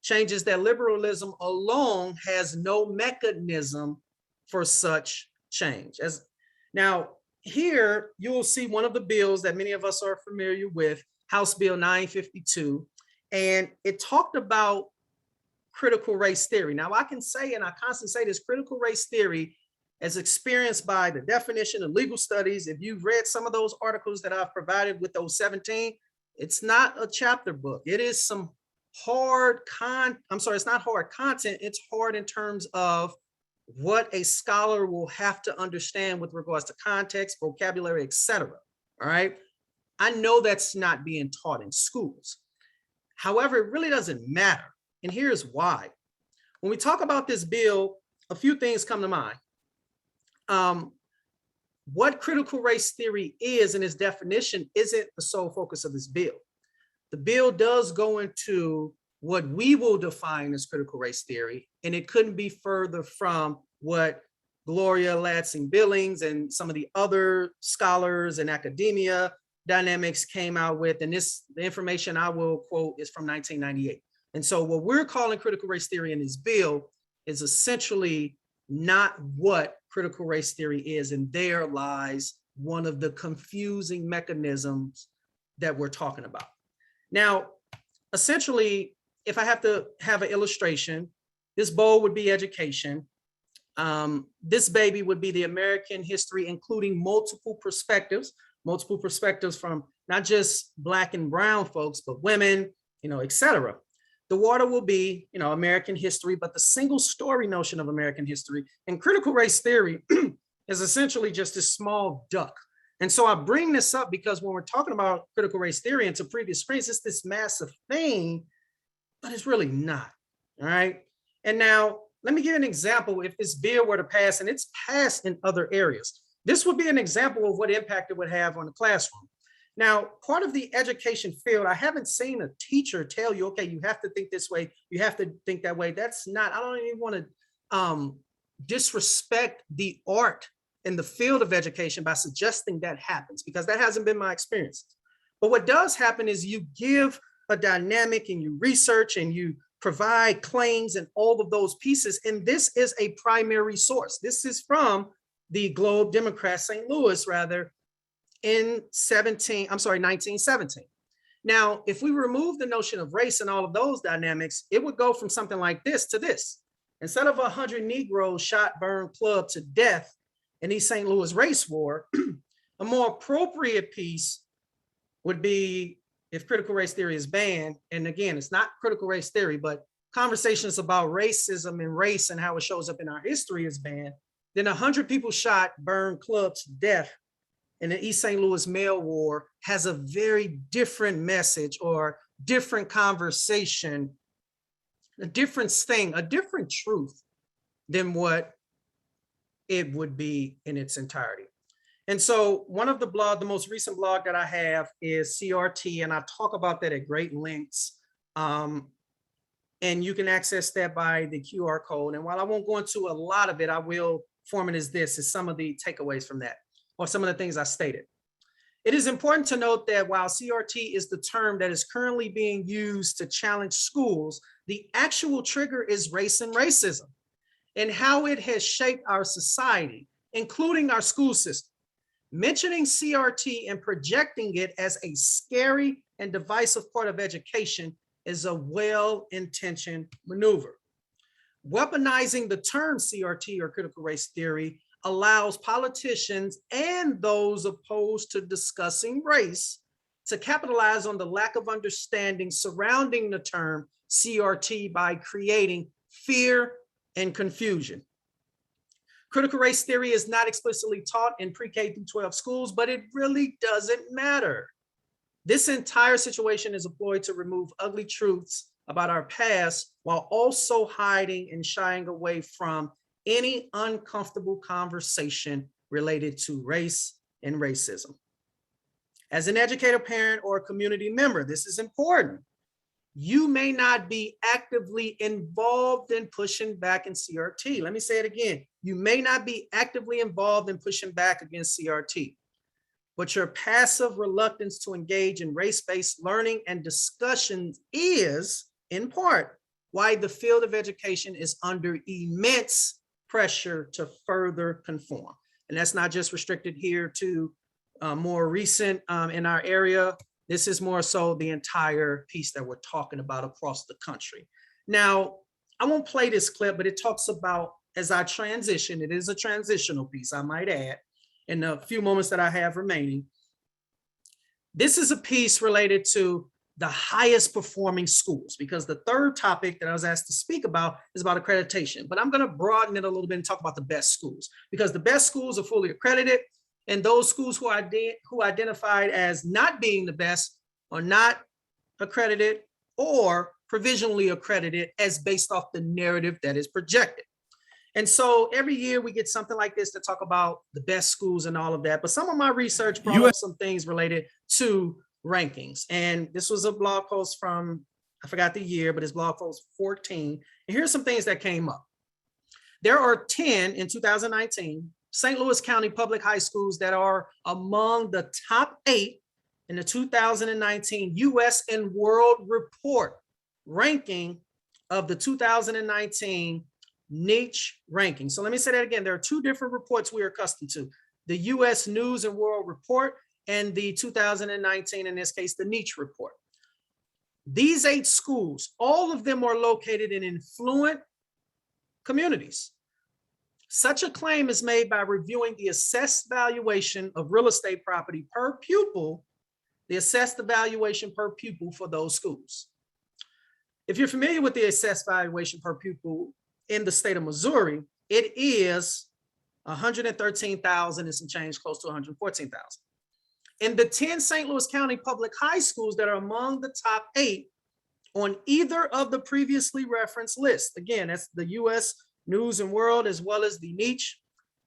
that liberalism alone has no mechanism for such change. Now, here you will see one of the bills that many of us are familiar with, House Bill 952, and it talked about critical race theory. Now, I can say, and I constantly say this, critical race theory, as experienced by the definition of legal studies, if you've read some of those articles that I've provided with those 17, it's not a chapter book. It is some it's not hard content, it's hard in terms of what a scholar will have to understand with regards to context, vocabulary, etc. All right. I know that's not being taught in schools. However, it really doesn't matter. And here's why. When we talk about this bill, a few things come to mind. What critical race theory is and its definition isn't the sole focus of this bill. The bill does go into what we will define as critical race theory, and it couldn't be further from what Gloria Lansing-Billings and some of the other scholars in academia dynamics came out with. And the information I will quote is from 1998. And so what we're calling critical race theory in this bill is essentially not what critical race theory is. And there lies one of the confusing mechanisms that we're talking about. Now, essentially, if I have to have an illustration, this bowl would be education. This baby would be the American history, including multiple perspectives, multiple perspectives from not just Black and brown folks, but women, et cetera. The water will be, American history, but the single story notion of American history and critical race theory is essentially just this small duck. And so I bring this up because when we're talking about critical race theory and to previous screens, it's this massive thing, but it's really not, all right? And now, let me give you an example. If this bill were to pass, and it's passed in other areas, this would be an example of what impact it would have on the classroom. Now, part of the education field, I haven't seen a teacher tell you, okay, you have to think this way, you have to think that way. That's not, I don't even want to disrespect the art in the field of education by suggesting that happens, because that hasn't been my experience. But what does happen is you give a dynamic and you research and you provide claims and all of those pieces. And this is a primary source. This is from the Globe Democrat St. Louis, rather, in 1917. Now, if we remove the notion of race and all of those dynamics, it would go from something like this to this. Instead of 100 Negroes shot, burned, clubbed to death in the St. Louis race war, a more appropriate piece would be, if critical race theory is banned, and again, it's not critical race theory, but conversations about racism and race and how it shows up in our history is banned, then 100 people shot, burned, clubbed to death in the East St. Louis Mail War has a very different message or different conversation, a different thing, a different truth than what it would be in its entirety. And so one of the most recent blog that I have is CRT, and I talk about that at great lengths. And you can access that by the QR code. And while I won't go into a lot of it, I will form it as this, is some of the takeaways from that, or some of the things I stated. It is important to note that while CRT is the term that is currently being used to challenge schools, the actual trigger is race and racism and how it has shaped our society, including our school system. Mentioning CRT and projecting it as a scary and divisive part of education is a well-intentioned maneuver. Weaponizing the term CRT, or critical race theory, allows politicians and those opposed to discussing race to capitalize on the lack of understanding surrounding the term CRT by creating fear and confusion. Critical race theory is not explicitly taught in pre-K through 12 schools, but it really doesn't matter. This entire situation is employed to remove ugly truths about our past while also hiding and shying away from any uncomfortable conversation related to race and racism. As an educator, parent, or community member, this is important. You may not be actively involved in pushing back in CRT. Let me say it again. You may not be actively involved in pushing back against CRT, but your passive reluctance to engage in race-based learning and discussions is, in part, why the field of education is under immense pressure to further conform. And that's not just restricted here to more recent in our area. This is more so the entire piece that we're talking about across the country. Now, I won't play this clip, but it talks about, as I transition, it is a transitional piece, I might add, in the few moments that I have remaining. This is a piece related to the highest performing schools, because the third topic that I was asked to speak about is about accreditation, but I'm going to broaden it a little bit and talk about the best schools, because the best schools are fully accredited. And those schools who identified as not being the best are not accredited or provisionally accredited as based off the narrative that is projected. And so every year we get something like this to talk about the best schools and all of that. But some of my research brought up some things related to rankings. And this was a blog post from, I forgot the year, but it's blog post 14. And here's some things that came up. There are 10 in 2019 St. Louis County public high schools that are among the top 8 in the 2019 US and World Report ranking of the 2019 niche ranking. So let me say that again. There are two different reports we are accustomed to: the US News and World Report and the 2019, in this case, the niche report. These 8 schools, all of them are located in affluent communities. Such a claim is made by reviewing the assessed valuation of real estate property per pupil, the assessed valuation per pupil for those schools. If you're familiar with the assessed valuation per pupil in the state of Missouri, it is 113,000 and some change, close to 114,000. In the 10 St. Louis County public high schools that are among the top 8 on either of the previously referenced lists, again, that's the US News and World as well as the niche,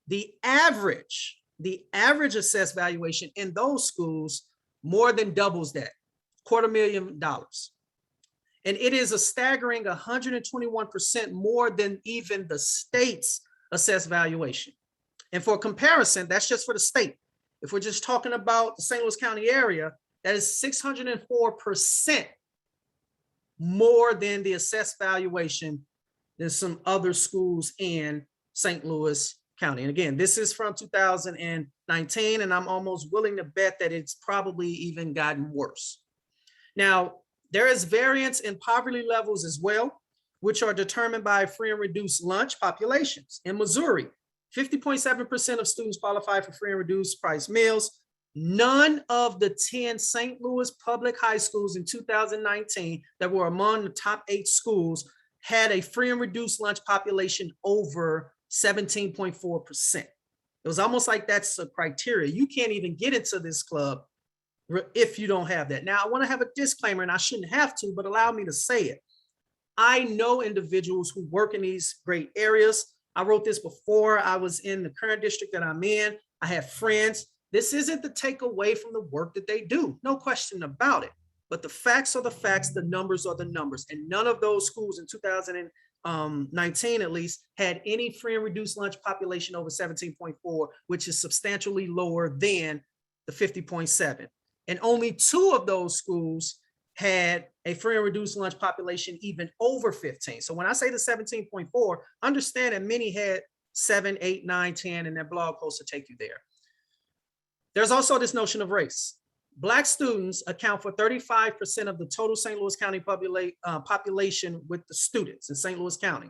the average assessed valuation in those schools more than doubles that, $250,000. And it is a staggering 121% more than even the state's assessed valuation. And for comparison, that's just for the state. If we're just talking about the St. Louis County area, that is 604% more than the assessed valuation than some other schools in St. Louis County. And again, this is from 2019, and I'm almost willing to bet that it's probably even gotten worse. Now, there is variance in poverty levels as well, which are determined by free and reduced lunch populations. In Missouri, 50.7% of students qualify for free and reduced price meals. None of the 10 St. Louis public high schools in 2019 that were among the top 8 schools had a free and reduced lunch population over 17.4%. It was almost like that's a criteria. You can't even get into this club if you don't have that. Now, I want to have a disclaimer, and I shouldn't have to, but allow me to say it. I know individuals who work in these great areas. I wrote this before I was in the current district that I'm in. I have friends. This isn't to take away from the work that they do, no question about it. But the facts are the facts, the numbers are the numbers. And none of those schools in 2019, at least, had any free and reduced lunch population over 17.4, which is substantially lower than the 50.7. And only 2 of those schools had a free and reduced lunch population even over 15. So when I say the 17.4, understand that many had 7, 8, 9, 10, and their blog posts will take you there. There's also this notion of race. Black students account for 35% of the total St. Louis County population with the students in St. Louis County.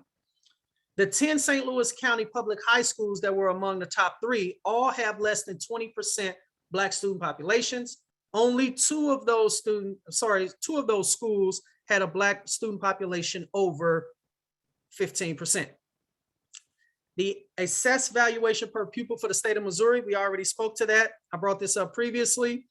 The 10 St. Louis County public high schools that were among the top 3 all have less than 20% Black student populations. Only 2 of those schools had a Black student population over 15%. The assessed valuation per pupil for the state of Missouri, we already spoke to that. I brought this up previously.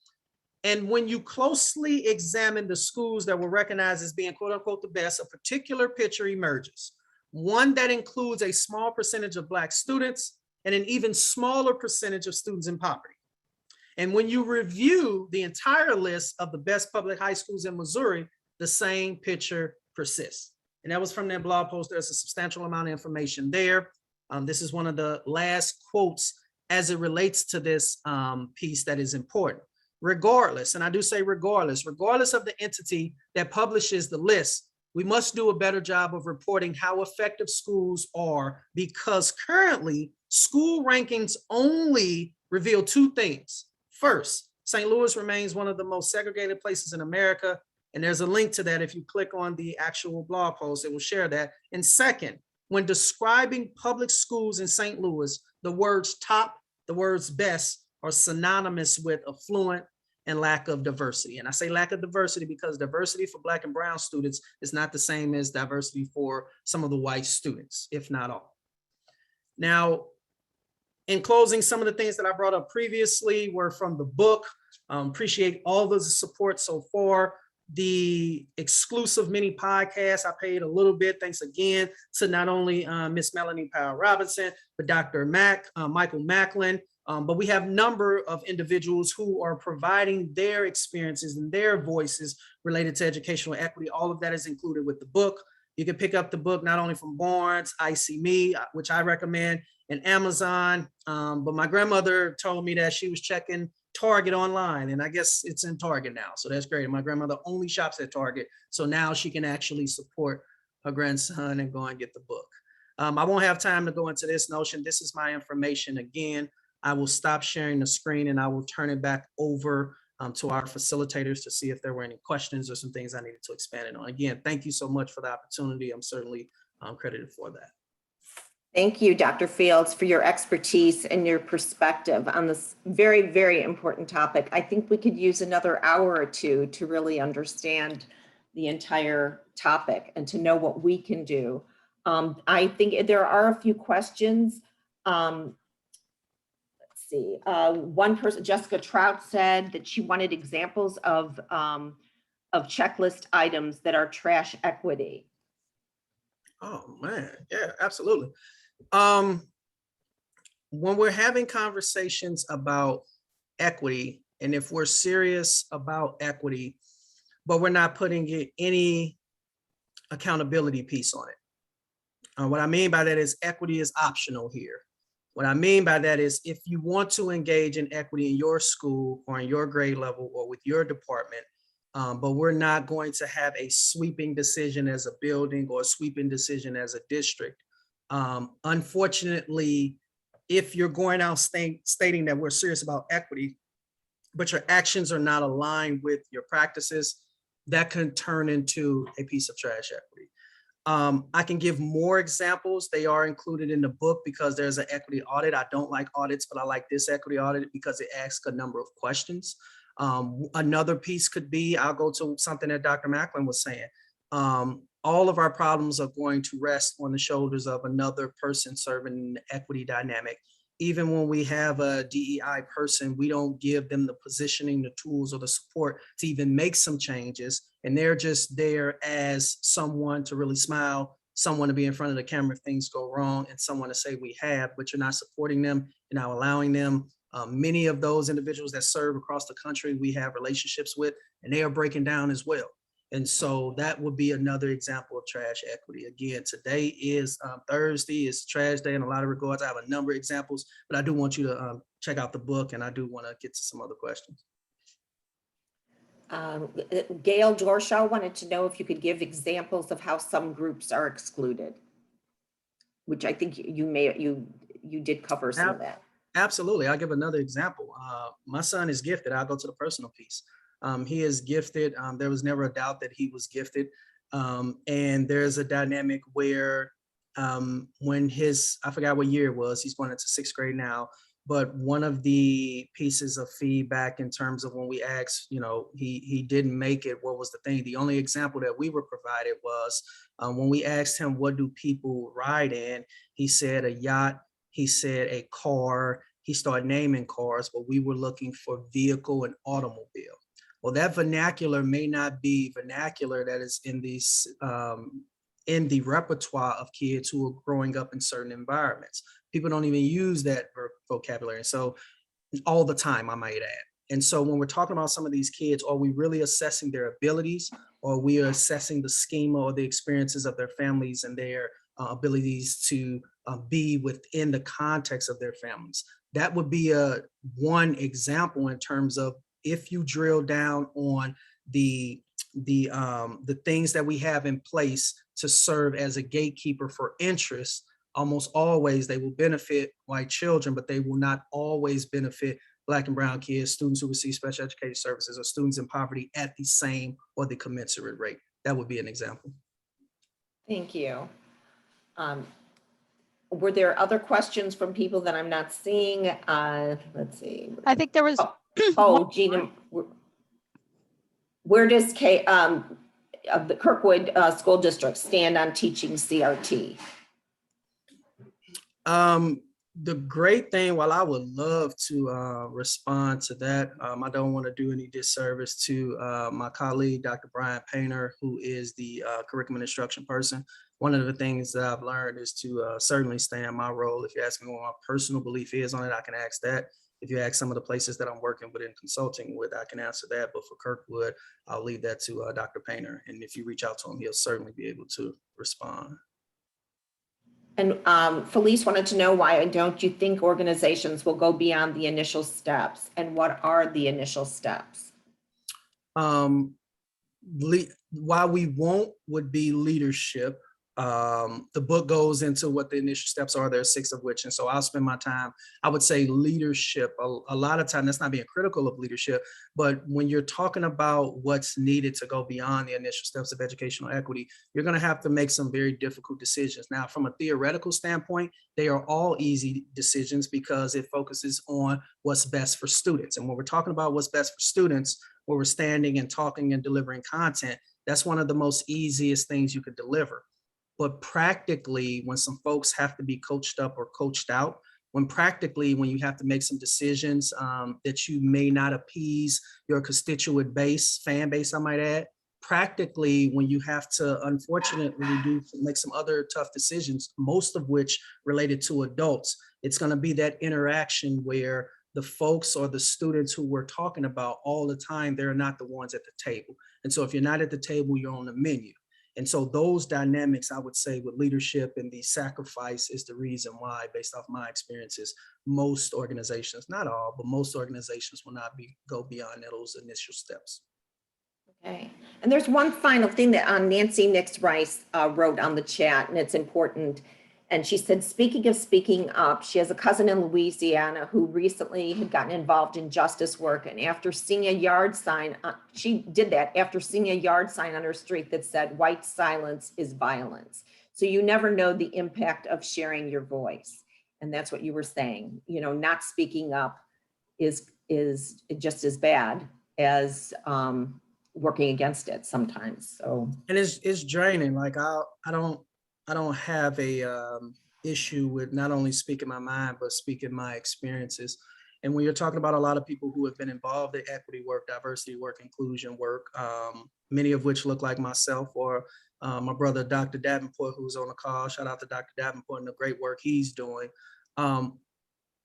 And when you closely examine the schools that were recognized as being quote unquote the best, a particular picture emerges. One that includes a small percentage of Black students and an even smaller percentage of students in poverty. And when you review the entire list of the best public high schools in Missouri, the same picture persists. And that was from their blog post. There's a substantial amount of information there. This is one of the last quotes as it relates to this piece that is important. Regardless, and I do say regardless of the entity that publishes the list, we must do a better job of reporting how effective schools are, because currently school rankings only reveal 2 things. First, St. Louis remains one of the most segregated places in America. And there's a link to that. If you click on the actual blog post, it will share that. And second, when describing public schools in St. Louis, the words top, the words best are synonymous with affluent and lack of diversity. And I say lack of diversity because diversity for Black and brown students is not the same as diversity for some of the white students, if not all. Now, in closing, some of the things that I brought up previously were from the book. Appreciate all the support so far. The exclusive mini podcast, I paid a little bit. Thanks again to not only Miss Melanie Powell Robinson, but Dr. Michael Macklin. But we have a number of individuals who are providing their experiences and their voices related to educational equity. All of that is included with the book. You can pick up the book not only from Barnes, I See Me, which I recommend, and Amazon. But my grandmother told me that she was checking Target online, and I guess it's in Target now. So that's great. My grandmother only shops at Target. So now she can actually support her grandson and go and get the book. I won't have time to go into this notion. This is my information. Again, I will stop sharing the screen and I will turn it back over to our facilitators to see if there were any questions or some things I needed to expand it on. Again, thank you so much for the opportunity. I'm certainly credited for that. Thank you, Dr. Fields, for your expertise and your perspective on this very, very important topic. I think we could use another hour or two to really understand the entire topic and to know what we can do. I think there are a few questions. Let's see. One person, Jessica Trout, said that she wanted examples of checklist items that are trash equity. Oh man, yeah, absolutely. When we're having conversations about equity, and if we're serious about equity, but we're not putting any accountability piece on it. What I mean by that is equity is optional here. What I mean by that is if you want to engage in equity in your school or in your grade level or with your department, but we're not going to have a sweeping decision as a building or a sweeping decision as a district. Unfortunately, if you're going out stating that we're serious about equity, but your actions are not aligned with your practices, that can turn into a piece of trash equity. I can give more examples. They are included in the book because there's an equity audit. I don't like audits, but I like this equity audit because it asks a number of questions. Another piece could be, I'll go to something that Dr. Macklin was saying. All of our problems are going to rest on the shoulders of another person serving an equity dynamic. Even when we have a DEI person, we don't give them the positioning, the tools, or the support to even make some changes. And they're just there as someone to really smile, someone to be in front of the camera if things go wrong, and someone to say we have, but you're not supporting them, you're not allowing them. Many of those individuals that serve across the country, we have relationships with, and they are breaking down as well. And so that would be another example of trash equity. Again, today is Thursday, it's trash day in a lot of regards. I have a number of examples, but I do want you to check out the book, and I do want to get to some other questions. Gail Dorshaw wanted to know if you could give examples of how some groups are excluded, which I think you did cover some of that. Absolutely. I'll give another example. My son is gifted. I'll go to the personal piece. He is gifted. There was never a doubt that he was gifted. And there's a dynamic where when I forgot what year it was, he's going into 6th grade now, but one of the pieces of feedback in terms of when we asked, he didn't make it, what was the thing? The only example that we were provided was when we asked him, what do people ride in? He said a yacht, he said a car, he started naming cars, but we were looking for vehicle and automobile. Well, that vernacular may not be vernacular that is in the repertoire of kids who are growing up in certain environments. People don't even use that vocabulary. So all the time, I might add. And so when we're talking about some of these kids, are we really assessing their abilities, or we are assessing the schema or the experiences of their families and their abilities to be within the context of their families? That would be one example in terms of if you drill down on the things that we have in place to serve as a gatekeeper for interest. Almost always they will benefit white children, but they will not always benefit Black and brown kids, students who receive special education services, or students in poverty at the same or the commensurate rate. That would be an example. Thank you. Were there other questions from people that I'm not seeing? Let's see. I think there was. Gina, where does the Kirkwood School District stand on teaching CRT? The great thing, while I would love to respond to that, I don't want to do any disservice to my colleague, Dr. Brian Painter, who is the curriculum instruction person. One of the things that I've learned is to certainly stay in my role. If you're asking what my personal belief is on it, I can ask that. If you ask some of the places that I'm working with and consulting with, I can answer that. But for Kirkwood, I'll leave that to Dr. Painter. And if you reach out to him, he'll certainly be able to respond. And Felice wanted to know, why don't you think organizations will go beyond the initial steps? And what are the initial steps? Why we won't would be leadership. The book goes into what the initial steps are. There are 6 of which, and so I'll spend my time. I would say leadership. A lot of time, that's not being critical of leadership, but when you're talking about what's needed to go beyond the initial steps of educational equity, you're going to have to make some very difficult decisions. Now, from a theoretical standpoint, they are all easy decisions because it focuses on what's best for students. And when we're talking about what's best for students, where we're standing and talking and delivering content, that's one of the most easiest things you could deliver. But practically, when some folks have to be coached up or coached out, when you have to make some decisions that you may not appease your constituent base, fan base, I might add, practically when you have to, unfortunately, make some other tough decisions, most of which related to adults, it's going to be that interaction where the folks or the students who we're talking about all the time, they're not the ones at the table. And so if you're not at the table, you're on the menu. And so those dynamics, I would say, with leadership and the sacrifice is the reason why, based off my experiences, most organizations, not all, but most organizations will not go beyond those initial steps. Okay. And there's one final thing that Nancy Nix Rice wrote on the chat, and it's important. And she said, speaking of speaking up, she has a cousin in Louisiana who recently had gotten involved in justice work. And after seeing a yard sign, she did that after seeing a yard sign on her street that said, white silence is violence. So you never know the impact of sharing your voice. And that's what you were saying, you know, not speaking up is just as bad as working against it sometimes. So, and it's draining. Like I don't have a issue with not only speaking my mind, but speaking my experiences. And when you're talking about a lot of people who have been involved in equity work, diversity work, inclusion work, many of which look like myself or my brother, Dr. Davenport, who's on the call, shout out to Dr. Davenport and the great work he's doing.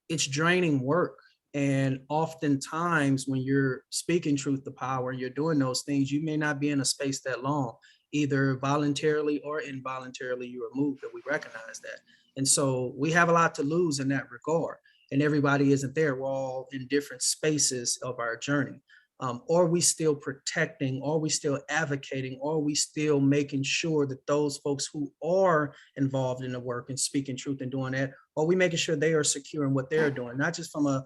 It's draining work. And oftentimes when you're speaking truth to power and you're doing those things, you may not be in a space that long. Either voluntarily or involuntarily you are moved, and we recognize that. And so we have a lot to lose in that regard. And everybody isn't there. We're all in different spaces of our journey. Are we still protecting? Are we still advocating? Are we still making sure that those folks who are involved in the work and speaking truth and doing that, are we making sure they are secure in what they're doing? Not just from a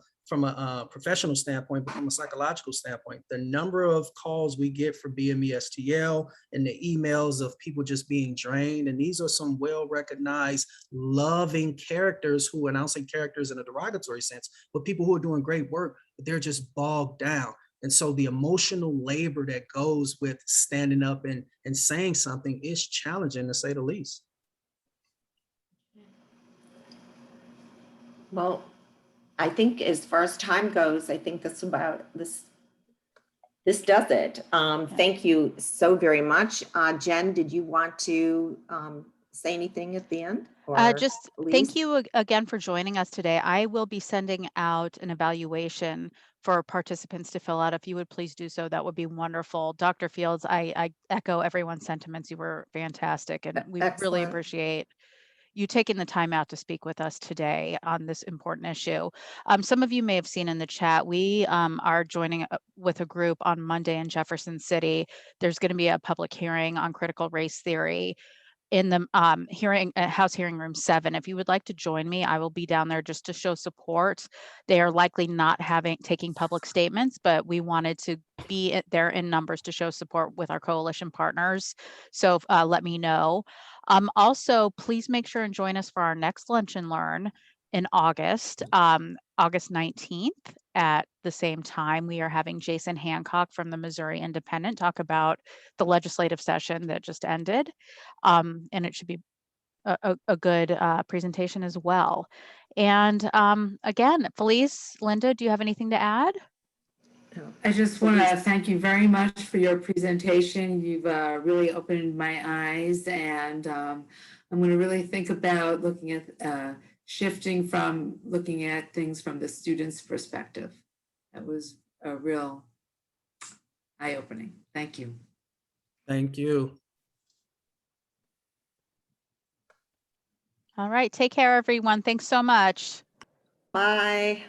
professional standpoint, but from a psychological standpoint. The number of calls we get for BMESTL and the emails of people just being drained. And these are some well-recognized, loving characters who, and I don't say characters in a derogatory sense, but people who are doing great work, but they're just bogged down. And so the emotional labor that goes with standing up and saying something is challenging, to say the least. well, I think as far as time goes, I think this does it. Thank you so very much. Jen, did you want to say anything at the end? Just thank you again for joining us today. I will be sending out an evaluation for participants to fill out. If you would please do so, that would be wonderful. Dr. Fields, I echo everyone's sentiments. You were fantastic, and we really appreciate you taking the time out to speak with us today on this important issue. Some of you may have seen in the chat, we are joining with a group on Monday in Jefferson City. There's going to be a public hearing on critical race theory in the House Hearing Room 7. If you would like to join me, I will be down there just to show support. They are likely not taking public statements, but we wanted to be there in numbers to show support with our coalition partners. So let me know. Also, please make sure and join us for our next Lunch and Learn in August, August 19th at the same time. We are having Jason Hancock from the Missouri Independent talk about the legislative session that just ended. And it should be a good presentation as well. And again, Felice, Linda, do you have anything to add? I just want to thank you very much for your presentation. You've really opened my eyes, and I'm going to really think about looking at shifting from looking at things from the student's perspective. That was a real eye-opening. Thank you. Thank you. All right, take care, everyone. Thanks so much. Bye.